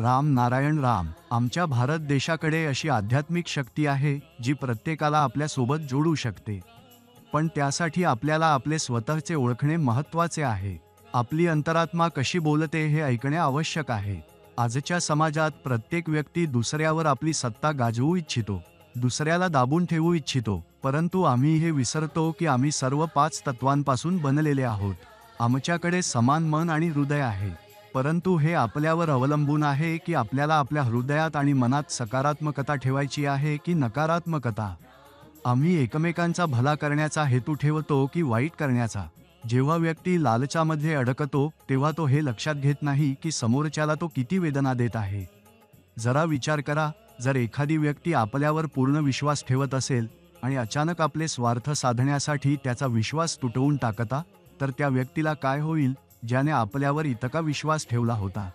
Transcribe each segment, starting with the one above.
राम नारायण राम. आमच्या भारत देशाकडे अशी आध्यात्मिक शक्ती आहे जी प्रत्येकाला आपल्या सोबत जोडू शकते. पण त्यासाठी आपल्याला आपले स्वतःचे ओळखणे महत्त्वाचे आहे. आपली अंतरात्मा कशी बोलते हे ऐकणे आवश्यक आहे. आजच्या समाजात प्रत्येक व्यक्ती दुसऱ्यावर आपली सत्ता गाजवू इच्छितो, दुसऱ्याला दाबून ठेवू इच्छितो. परंतु आम्ही हे विसरतो की आम्ही सर्व 5 तत्वांपासून बनलेले आहोत. आमच्याकडे समान मन आणि हृदय आहे. परंतु हे आपल्यावर अवलंबून आहे की आपल्याला आपल्या हृदयात आणि मनात सकारात्मकता ठेवायची आहे की नकारात्मकता. आम्ही एकमेकांचा भला करण्याचा हेतू ठेवतो की वाईट करण्याचा. जेव्हा व्यक्ती लालचामध्ये अडकतो तेव्हा तो हे लक्षात घेत नाही की समोरच्याला तो किती वेदना देत आहे. जरा विचार करा, जर एखादी व्यक्ती आपल्यावर पूर्ण विश्वास ठेवत असेल आणि अचानक आपले स्वार्थ साधण्यासाठी त्याचा विश्वास तुटवून टाकता, तर त्या व्यक्तीला काय होईल ज्याने आपल्यावर इतका विश्वास ठेवला होता.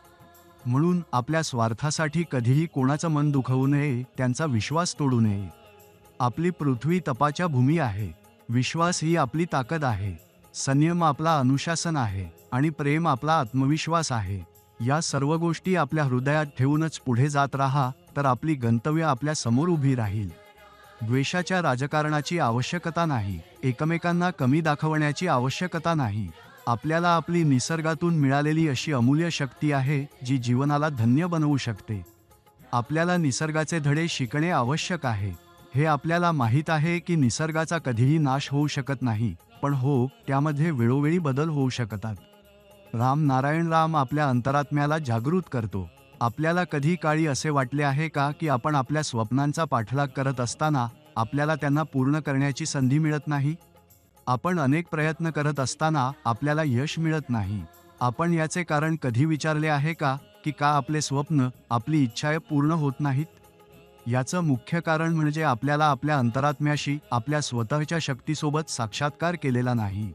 म्हणून आपल्या स्वार्थासाठी कधीही कोणाचं मन दुखवू नये, त्यांचा विश्वास तोडू नये. आपली पृथ्वी तपाच्या भूमी आहे. विश्वास ही आपली ताकद आहे. संयम आपला अनुशासन आहे आणि प्रेम आपला आत्मविश्वास आहे. या सर्व गोष्टी आपल्या हृदयात ठेवूनच पुढे जात राहा, तर आपली गंतव्य आपल्या समोर उभी राहील. द्वेषाच्या राजकारणाची आवश्यकता नाही. एकमेकांना कमी दाखवण्याची आवश्यकता नाही. आपल्याला आपली निसर्गातून मिळालेली अशी अमूल्य शक्ती आहे जी जीवनाला धन्य बनवू शकते. आपल्याला निसर्गाचे धडे शिकणे आवश्यक आहे. हे आपल्याला माहीत आहे की निसर्गाचा कधीही नाश होऊ शकत नाही, पण हो, त्यामध्ये वेळोवेळी बदल होऊ शकतात. राम नारायण राम आपल्या अंतरात्म्याला जागृत करतो. आपल्याला कधी काळी असे वाटले आहे का की आपण आपल्या स्वप्नांचा पाठलाग करत असताना आपल्याला त्यांना पूर्ण करण्याची संधी मिळत नाही? आपण अनेक प्रयत्न करत असताना आपल्याला यश मिळत नाही. आपण याचे कारण कधी विचारले आहे का आपले स्वप्न, आपली इच्छा पूर्ण होत नाहीत? याचं मुख्य कारण म्हणजे आपल्याला आपल्या अंतरात्म्याशी, आपल्या स्वतःच्या शक्तीसोबत साक्षात्कार केलेला नाही.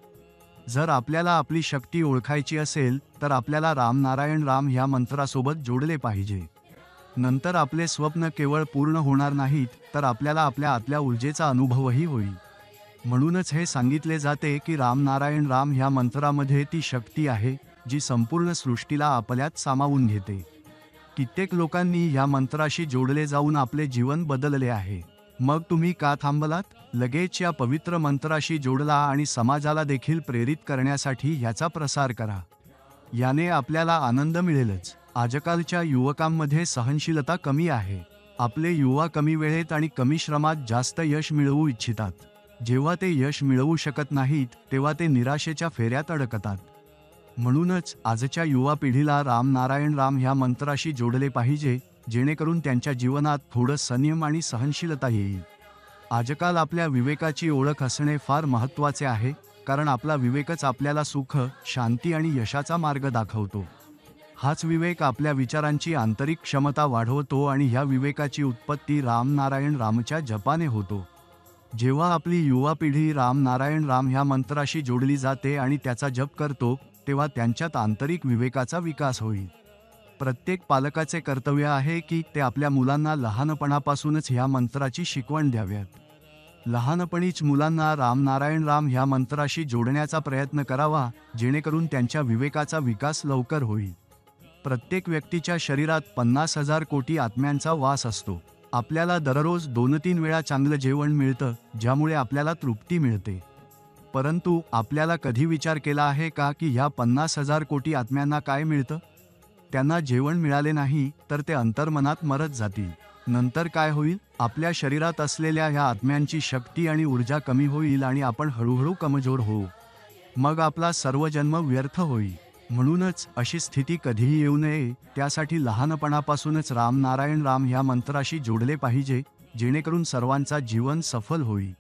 जर आपल्याला आपली शक्ती ओळखायची असेल तर आपल्याला राम नारायण राम ह्या मंत्रासोबत जोडले पाहिजे. नंतर आपले स्वप्न केवळ पूर्ण होणार नाहीत, तर आपल्याला आपल्या आतल्या ऊर्जेचा अनुभवही होईल. म्हणूनच हे सांगितले जाते की राम नारायण राम ह्या मंत्रामध्ये ती शक्ती आहे जी संपूर्ण सृष्टीला आपल्यात सामावून घेते. कित्येक लोकांनी या मंत्राशी जोडले जाऊन आपले जीवन बदलले आहे. मग तुम्ही का थांबलात? लगेच या पवित्र मंत्राशी जोडला आणि समाजाला देखील प्रेरित करण्यासाठी याचा प्रसार करा. याने आपल्याला आनंद मिळेलच. आजकालच्या युवकांमध्ये सहनशीलता कमी आहे. आपले युवा कमी वेळेत आणि कमी श्रमात जास्त यश मिळवू इच्छितात. जेव्हा ते यश मिळवू शकत नाहीत तेव्हा ते निराशेच्या फेऱ्यात अडकतात. म्हणूनच आजच्या युवा पिढीला राम नारायण राम ह्या मंत्राशी जोडले पाहिजे, जेणेकरून त्यांच्या जीवनात थोडं संयम आणि सहनशीलता येईल. आजकाल आपल्या विवेकाची ओळख असणे फार महत्त्वाचे आहे, कारण आपला विवेकच आपल्याला सुख, शांती आणि यशाचा मार्ग दाखवतो. हाच विवेक आपल्या विचारांची आंतरिक क्षमता वाढवतो आणि ह्या विवेकाची उत्पत्ती राम नारायण रामच्या जपाने होतो. जेव्हा आपली युवा पिढी राम नारायण राम ह्या मंत्राशी जोडली जाते आणि त्याचा जप करतो, तेव्हा त्यांच्यात आंतरिक विवेकाचा विकास होईल. प्रत्येक पालकाचे कर्तव्य आहे की ते आपल्या मुलांना लहानपणापासूनच ह्या मंत्राची शिकवण द्याव्यात. लहानपणीच मुलांना राम नारायण राम ह्या मंत्राशी जोडण्याचा प्रयत्न करावा, जेणेकरून त्यांच्या विवेकाचा विकास लवकर होईल. प्रत्येक व्यक्तीच्या शरीरात 50,000 कोटी आत्म्यांचा वास असतो. आपल्याला दररोज 2-3 वेळा चांगलं जेवण मिळतं, ज्यामुळे आपल्याला तृप्ती मिळते. परंतु आपल्याला कधी विचार केला आहे का की ह्या 50,000 कोटी आत्म्यांना काय मिळतं? त्यांना जेवण मिळाले नाही तर ते अंतर्मनात मरत जातील. नंतर काय होईल? आपल्या शरीरात असलेल्या ह्या आत्म्यांची शक्ती आणि ऊर्जा कमी होईल आणि आपण हळूहळू कमजोर होऊ. मग आपला सर्व जन्म व्यर्थ होईल. म्हणूनच अशी स्थिती कधीही येऊ नये, त्यासाठी लहानपणापासूनच राम नारायण राम ह्या मंत्राशी जोडले पाहिजे, जेणेकरून सर्वांचा जीवन सफल होईल.